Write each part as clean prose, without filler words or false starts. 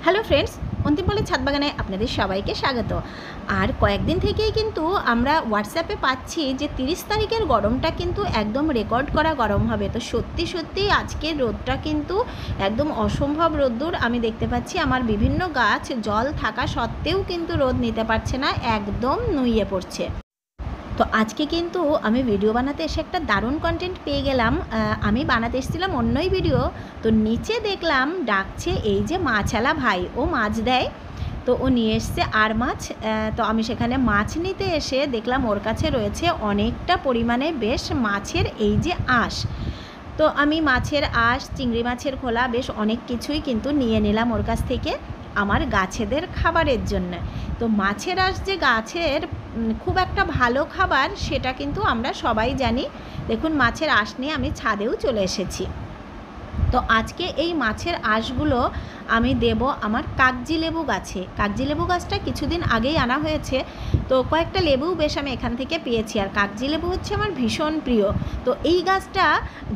Hello friends, অন্তিমপল্লী ছাদ বাগানে আপনাদের সবাইকে স্বাগত। আর কয়েকদিন থেকেই কিন্তু আমরা হোয়াটসঅ্যাপে পাচ্ছি যে 30 তারিখের গরমটা কিন্তু একদম রেকর্ড করা গরম হবে। তো সত্যি সত্যি আজকের রোদটা কিন্তু একদম অসম্ভব রোদ্দুর আমি দেখতে পাচ্ছি। আমার বিভিন্ন গাছ জল থাকা সত্ত্বেও কিন্তু রোদ নিতে পারছে না, একদম নুইয়ে পড়ছে। তো আজকে কিন্তু আমি ভিডিও বানাতে এসে একটা দারুণ কন্টেন্ট পেয়ে গেলাম। আমি বানাতে এসেছিলাম অন্যই ভিডিও, তো নিচে দেখলাম ডাকছে এই যে মাছওয়ালা ভাই, ও মাছ দেয়। তো ও নিয়ে এসছে আর মাছ। তো আমি সেখানে মাছ নিতে এসে দেখলাম ওর কাছে রয়েছে অনেকটা পরিমাণে বেশ মাছের এই যে আঁশ। তো আমি মাছের আঁশ, চিংড়ি মাছের খোলা, বেশ অনেক কিছুই কিন্তু নিয়ে নিলাম ওর কাছ থেকে আমার গাছেদের খাবারের জন্য। তো মাছের আঁশ যে গাছের খুব একটা ভালো খাবার সেটা কিন্তু আমরা সবাই জানি। দেখুন মাছের আঁশ নিয়ে আমি ছাদেও চলে এসেছি। তো আজকে এই মাছের আঁশগুলো আমি দেব আমার কাগজি লেবু গাছে। কাগজি লেবু গাছটা কিছুদিন আগেই আনা হয়েছে, তো কয়েকটা লেবু বেশ আমি এখান থেকে পেয়েছি। আর কাগজি লেবু হচ্ছে আমার ভীষণ প্রিয়। তো এই গাছটা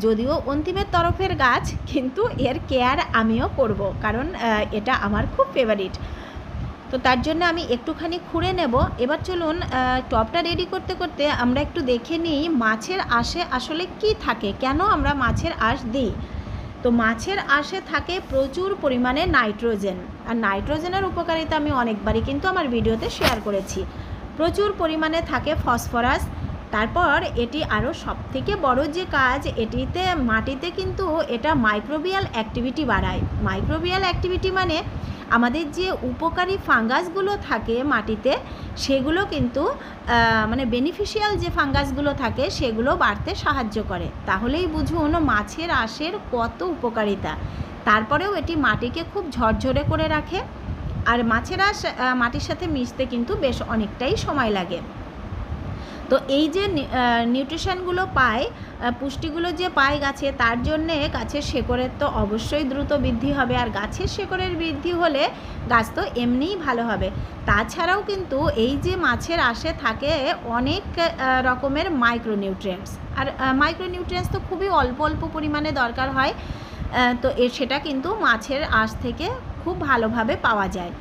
যদিও অন্তিমের তরফের গাছ, কিন্তু এর কেয়ার আমিও করব, কারণ এটা আমার খুব ফেভারিট। তো তার জন্য আমি একটুখানি খুঁড়ে নেব। এবার চলুন টবটা রেডি করতে করতে আমরা একটু দেখে নিই মাছের আঁশে আসলে কি থাকে, কেন আমরা মাছের আঁশ দিই। তো মাছের আঁশে থাকে প্রচুর পরিমাণে নাইট্রোজেন। আর নাইট্রোজেনের উপকারিতা আমি অনেকবারই কিন্তু আমার ভিডিওতে শেয়ার করেছি। প্রচুর পরিমাণে থাকে ফসফরাস। তারপর এটি আরও সবথেকে বড় যে কাজ, এটিতে মাটিতে কিন্তু এটা মাইক্রোবিয়াল অ্যাক্টিভিটি বাড়ায়। মাইক্রোবিয়াল অ্যাক্টিভিটি মানে আমাদের যে উপকারী ফাঙ্গাসগুলো থাকে মাটিতে, সেগুলো কিন্তু মানে বেনিফিশিয়াল যে ফাঙ্গাসগুলো থাকে সেগুলো বাড়তে সাহায্য করে। তাহলেই বুঝুন মাছের আঁশের কত উপকারিতা। তারপরেও এটি মাটিকে খুব ঝরঝরে করে রাখে। আর মাছের আঁশ মাটির সাথে মিশতে কিন্তু বেশ অনেকটাই সময় লাগে। তো এই যে নিউট্রিশনগুলো পায়, পুষ্টিগুলো যে পায় গাছে, তার জন্যে গাছের শেকড়ের তো অবশ্যই দ্রুত বৃদ্ধি হবে। আর গাছের শেকড়ের বৃদ্ধি হলে গাছ তো এমনিই ভালো হবে। তাছাড়াও কিন্তু এই যে মাছের আঁশে থাকে অনেক রকমের মাইক্রোনিউট্রিয়েন্টস। আর মাইক্রোনিউট্রিয়েন্টস তো খুবই অল্প অল্প পরিমাণে দরকার হয়। তো সেটা কিন্তু মাছের আঁশ থেকে খুব ভালোভাবে পাওয়া যায়।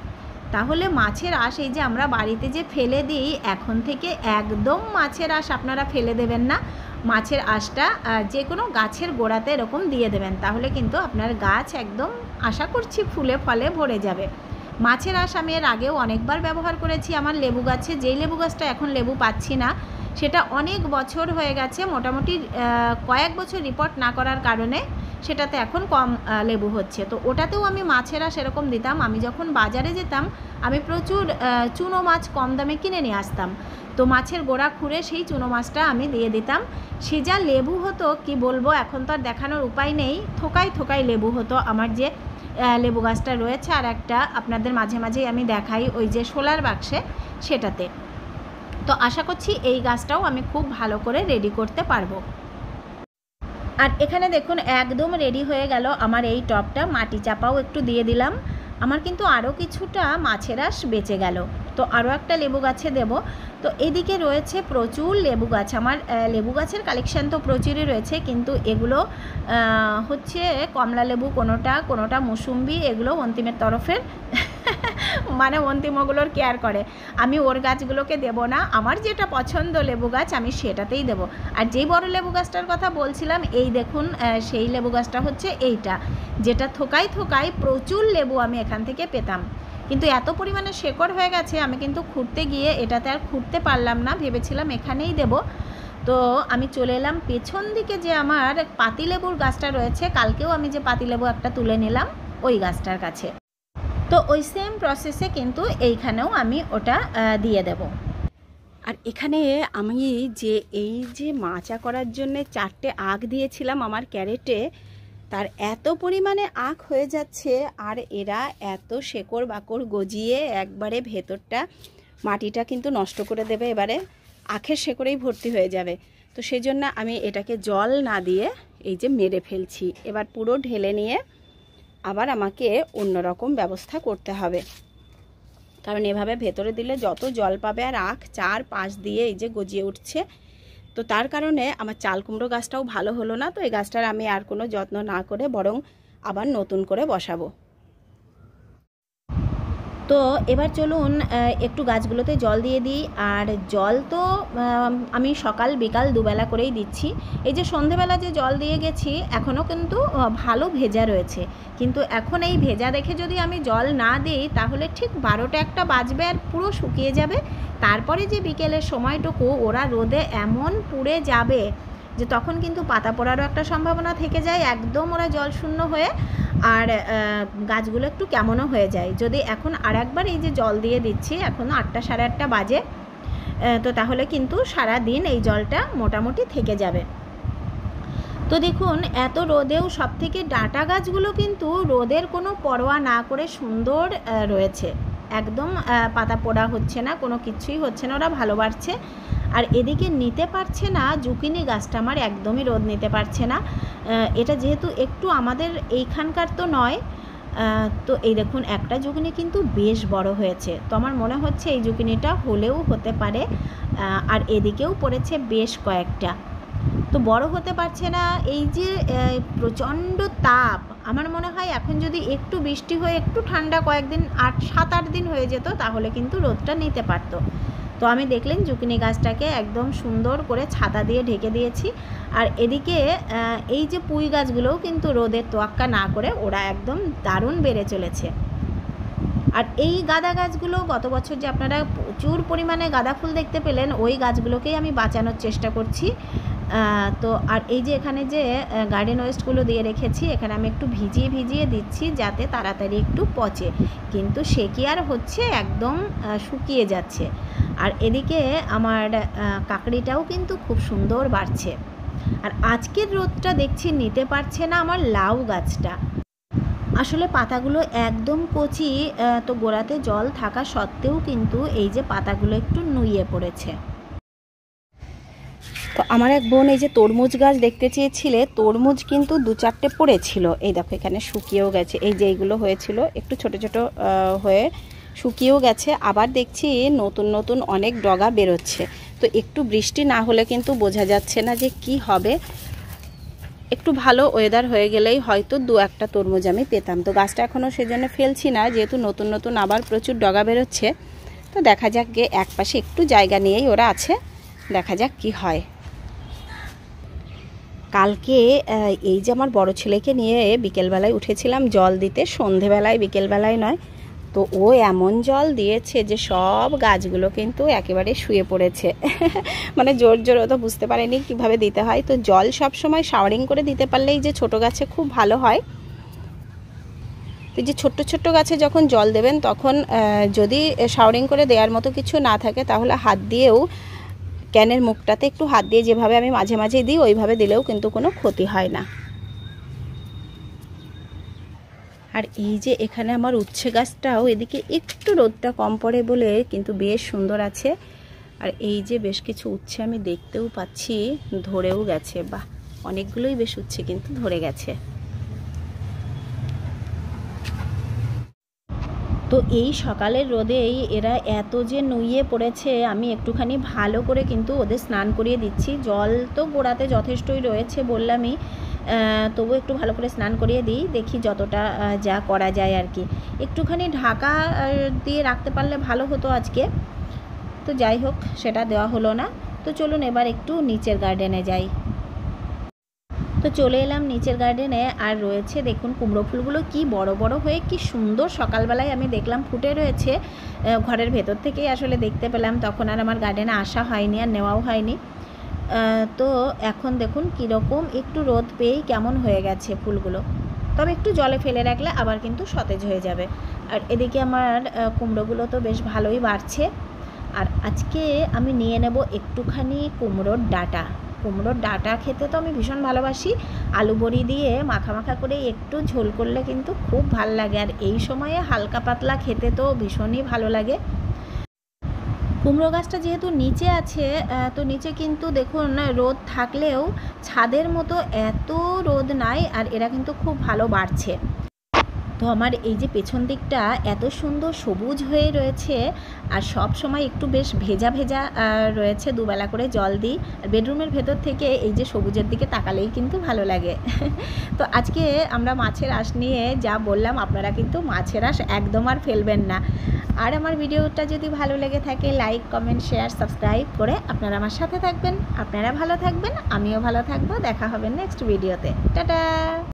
তাহলে মাছের আঁশ এই যে আমরা বাড়িতে যে ফেলে দিই, এখন থেকে একদম মাছের আঁশ আপনারা ফেলে দেবেন না। মাছের আঁশটা যে কোনো গাছের গোড়াতে এরকম দিয়ে দেবেন, তাহলে কিন্তু আপনার গাছ একদম আশা করছি ফুলে ফলে ভরে যাবে। মাছের আঁশ আমি এর আগেও অনেকবার ব্যবহার করেছি আমার লেবু গাছে। যেই লেবু গাছটা এখন লেবু পাচ্ছি না, সেটা অনেক বছর হয়ে গেছে, মোটামুটি কয়েক বছর রিপোর্ট না করার কারণে সেটাতে এখন কম লেবু হচ্ছে। তো ওটাতেও আমি মাছের আঁশ এরকম দিতাম। আমি যখন বাজারে যেতাম আমি প্রচুর চুনো মাছ কম দামে কিনে নিয়ে আসতাম। তো মাছের গোড়া খুঁড়ে সেই চুনো মাছটা আমি দিয়ে দিতাম। সে যা লেবু হতো কি বলবো, এখন তো আর দেখানোর উপায় নেই। থোকায় থোকায় লেবু হতো আমার যে লেবু গাছটা রয়েছে। আর একটা আপনাদের মাঝে মাঝেই আমি দেখাই ওই যে শোলার বাক্সে, সেটাতে। তো আশা করছি এই গাছটাও আমি খুব ভালো করে রেডি করতে পারবো। আর এখানে দেখুন একদম রেডি হয়ে গেল আমার এই টবটা। মাটি চাপাও একটু দিয়ে দিলাম। আমার কিন্তু আরও কিছুটা মাছের আঁশ বেঁচে গেল, তো আরও একটা লেবু গাছে দেব। তো এদিকে রয়েছে প্রচুর লেবু গাছ। আমার লেবু গাছের কালেকশান তো প্রচুরই রয়েছে, কিন্তু এগুলো হচ্ছে কমলা লেবু, কোনোটা মুসুম্বি, এগুলো অন্তিমের তরফের মানে অন্তিম ওগুলোর কেয়ার করে। আমি ওর গাছগুলোকে দেব না, আমার যেটা পছন্দ লেবু গাছ আমি সেটাতেই দেব। আর যেই বড় লেবু গাছটার কথা বলছিলাম, এই দেখুন সেই লেবু গাছটা হচ্ছে এইটা, যেটা থোকায় থোকায় প্রচুর লেবু আমি এখান থেকে পেতাম। কিন্তু এত পরিমাণে শেকড় হয়ে গেছে, আমি কিন্তু খুঁড়তে গিয়ে এটাতে আর খুঁড়তে পারলাম না, ভেবেছিলাম এখানেই দেব। তো আমি চলে এলাম পেছন দিকে যে আমার পাতিলেবুর গাছটা রয়েছে, কালকেও আমি যে পাতিলেবু একটা তুলে নিলাম ওই গাছটার কাছে। তো ওই সেম প্রসেসে কিন্তু এইখানেও আমি ওটা দিয়ে দেব। আর এখানে আমি এই যে মাচা করার জন্য 4টে আখ দিয়েছিলাম আমার ক্যারেটে, তার এত পরিমাণে আখ হয়ে যাচ্ছে। আর এরা এত শেকড় বাকড় গজিয়ে একবারে ভেতরটা মাটিটা কিন্তু নষ্ট করে দেবে, এবারে আখের শেকড়েই ভর্তি হয়ে যাবে। তো সেই জন্য আমি এটাকে জল না দিয়ে এই যে মেরে ফেলছি। এবার পুরো ঢেলে নিয়ে আবার আমাকে অন্যরকম ব্যবস্থা করতে হবে, কারণ এভাবে ভেতরে দিলে যত জল পাবে, আর আখ 4-5 দিয়ে এই যে গজিয়ে উঠছে। তো তার কারণে আমার চাল কুমড়ো গাছটাও ভালো হলো না। তো এই গাছটার আমি আর কোনো যত্ন না করে বরং আবার নতুন করে বসাবো। তো এবার চলুন একটু গাছগুলোতে জল দিয়ে দিই। আর জল তো আমি সকাল বিকাল দুবেলা করেই দিচ্ছি। এই যে সন্ধেবেলা যে জল দিয়ে গেছি এখনও কিন্তু ভালো ভেজা রয়েছে, কিন্তু এখন এই ভেজা দেখে যদি আমি জল না দিই তাহলে ঠিক 12টা-1টা বাজবে আর পুরো শুকিয়ে যাবে। তারপরে যে বিকেলের সময়টুকু ওরা রোদে এমন পুড়ে যাবে যে তখন কিন্তু পাতা পড়ারও একটা সম্ভাবনা থেকে যায়, একদম ওরা জল শূন্য হয়ে, আর গাছগুলো একটু কেমনও হয়ে যায়। যদি এখন আর একবার এই যে জল দিয়ে দিচ্ছি, এখন 8টা সাড়ে 8টা বাজে, তো তাহলে কিন্তু সারা দিন এই জলটা মোটামুটি থেকে যাবে। তো দেখুন এত রোদেও সবথেকে ডাঁটা গাছগুলো কিন্তু রোদের কোনো পরোয়া না করে সুন্দর রয়েছে, একদম পাতা পোড়া হচ্ছে না, কোনো কিছুই হচ্ছে না, ওরা ভালো বাড়ছে। আর এদিকে নিতে পারছে না জুকিনি গাছটা আমার, একদমই রোদ নিতে পারছে না। এটা যেহেতু একটু আমাদের এইখানকার তো নয়, তো এই দেখুন একটা জুকিনি কিন্তু বেশ বড় হয়েছে, তো আমার মনে হচ্ছে এই জুকিনিটা হলেও হতে পারে। আর এদিকেও পড়েছে বেশ কয়েকটা, তো বড় হতে পারছে না। এই যে প্রচণ্ড তাপ, আমার মনে হয় এখন যদি একটু বৃষ্টি হয়ে একটু ঠান্ডা কয়েকদিন 7-8 দিন হয়ে যেত তাহলে কিন্তু রোদটা নিতে পারতো। তো আমি দেখলেন জুকিনি গাছটাকে একদম সুন্দর করে ছাতা দিয়ে ঢেকে দিয়েছি। আর এদিকে এই যে পুঁই গাছগুলোও কিন্তু রোদের তোয়াক্কা না করে ওরা একদম দারুণ বেড়ে চলেছে। আর এই গাঁদা গাছগুলো গত বছর যে আপনারা প্রচুর পরিমাণে গাঁদা ফুল দেখতে পেলেন, ওই গাছগুলোকেই আমি বাঁচানোর চেষ্টা করছি। তো আর এই যে এখানে যে গার্ডেন ওয়েস্টগুলো দিয়ে রেখেছি, এখানে আমি একটু ভিজিয়ে ভিজিয়ে দিচ্ছি যাতে তাড়াতাড়ি একটু পচে, কিন্তু সে কি আর হচ্ছে, একদম শুকিয়ে যাচ্ছে। আর এদিকে আমার কাকড়িটাও কিন্তু খুব সুন্দর বাড়ছে। আর আজকের রোদটা দেখছি নিতে পারছে না আমার লাউ গাছটা, আসলে পাতাগুলো একদম কচি, তো গোড়াতে জল থাকা সত্ত্বেও কিন্তু এই যে পাতাগুলো একটু নুয়ে পড়েছে। তো আমার এক বোন এই যে তরমুজ গাছ দেখতে চেয়েছিলে, তরমুজ কিন্তু 2-4টে পড়েছিল, এই দেখো এখানে শুকিয়েও গেছে, এই যে এইগুলো হয়েছিল একটু ছোট ছোট হয়ে শুকিয়েও গেছে, আবার দেখছি নতুন নতুন অনেক ডগা বেরোচ্ছে। তো একটু বৃষ্টি না হলে কিন্তু বোঝা যাচ্ছে না যে কি হবে, একটু ভালো ওয়েদার হয়ে গেলেই হয়তো 2-1টা তরমুজ আমি পেতাম। তো গাছটা এখনও সেজন্য ফেলছি না, যেহেতু নতুন নতুন আবার প্রচুর ডগা বেরোচ্ছে। তো দেখা যাক, গে একপাশে একটু জায়গা নিয়েই ওরা আছে, দেখা যাক কি হয়। কালকে এই যে আমার বড় ছেলেকে নিয়ে বিকেলবেলায় উঠেছিলাম জল দিতে, সন্ধেবেলায় বিকেলবেলায় নয়, তো ও এমন জল দিয়েছে যে সব গাছগুলো কিন্তু একেবারে শুয়ে পড়েছে মানে জোর জোর ও তো বুঝতে পারেনি কিভাবে দিতে হয়। তো জল সব সময় শাওয়ারিং করে দিতে পারলেই যে ছোট গাছে খুব ভালো হয়। তো যে ছোট্ট ছোট্ট গাছে যখন জল দেবেন তখন যদি শাওয়ারিং করে দেওয়ার মতো কিছু না থাকে তাহলে হাত দিয়েও, ক্যানের মুখটাতে একটু হাত দিয়ে যেভাবে আমি মাঝে মাঝে দিই ওইভাবে দিলেও কিন্তু কোনো ক্ষতি হয় না। আর এই যে এখানে আমার উচ্ছে গাছটাও, এদিকে একটু রোদটা কম পড়ে বলে কিন্তু বেশ সুন্দর আছে। আর এই যে বেশ কিছু উচ্ছে আমি দেখতেও পাচ্ছি ধরেও গেছে, বাহ অনেকগুলোই বেশ উচ্ছে কিন্তু ধরে গেছে। তো এই সকালের রোদেই এরা এত যে নুয়ে পড়েছে, আমি একটুখানি ভালো করে কিন্তু ওদের স্নান করিয়ে দিচ্ছি। জল তো গোড়াতে যথেষ্টই রয়েছে বললামই, তবু একটু ভালো করে স্নান করিয়ে দিই, দেখি যতটা যা করা যায় আর কি। একটুখানি ঢাকা দিয়ে রাখতে পারলে ভালো হতো আজকে, তো যাই হোক সেটা দেওয়া হলো না। তো চলুন এবার একটু নিচের গার্ডেনে যাই। তো চলে এলাম নিচের গার্ডেনে, আর রয়েছে দেখুন কুমড়ো ফুলগুলো কি বড় বড় হয়ে কি সুন্দর সকালবেলায় আমি দেখলাম ফুটে রয়েছে, ঘরের ভেতর থেকেই আসলে দেখতে পেলাম, তখন আর আমার গার্ডেনে আসা হয়নি আর নেওয়াও হয়নি। তো এখন দেখুন কীরকম একটু রোদ পেয়েই কেমন হয়ে গেছে ফুলগুলো, তবে একটু জলে ফেলে রাখলে আবার কিন্তু সতেজ হয়ে যাবে। আর এদিকে আমার কুমড়োগুলো তো বেশ ভালোই বাড়ছে। আর আজকে আমি নিয়ে নেব একটুখানি কুমড়োর ডাঁটা। কুমড়োর ডাঁটা খেতে তো আমি ভীষণ ভালোবাসি, আলু বড়ি দিয়ে মাখা মাখা করে একটু ঝোল করলে কিন্তু খুব ভালো লাগে, আর এই সময়ে হালকা পাতলা খেতে তো ভীষণই ভালো লাগে। কুমড়ো গাছটা যেহেতু নিচে আছে, তো নিচে কিন্তু দেখুন রোদ থাকলেও ছাদের মতো এত রোদ নাই, আর এরা কিন্তু খুব ভালো বাড়ছে। তো আমার এই যে পেছন দিকটা এত সুন্দর সবুজ হয়ে রয়েছে, আর সব সময় একটু বেশ ভেজা ভেজা রয়েছে, দুবেলা করে জল দিই। আর বেডরুমের ভেতর থেকে এই যে সবুজের দিকে তাকালেই কিন্তু ভালো লাগে। তো আজকে আমরা মাছের আঁশ নিয়ে যা বললাম, আপনারা কিন্তু মাছের আঁশ একদম আর ফেলবেন না। আর আমার ভিডিওটা যদি ভালো লেগে থাকে, লাইক, কমেন্ট, শেয়ার, সাবস্ক্রাইব করে আপনারা আমার সাথে থাকবেন। আপনারা ভালো থাকবেন, আমিও ভালো থাকবো। দেখা হবে নেক্সট ভিডিওতে। টাটা।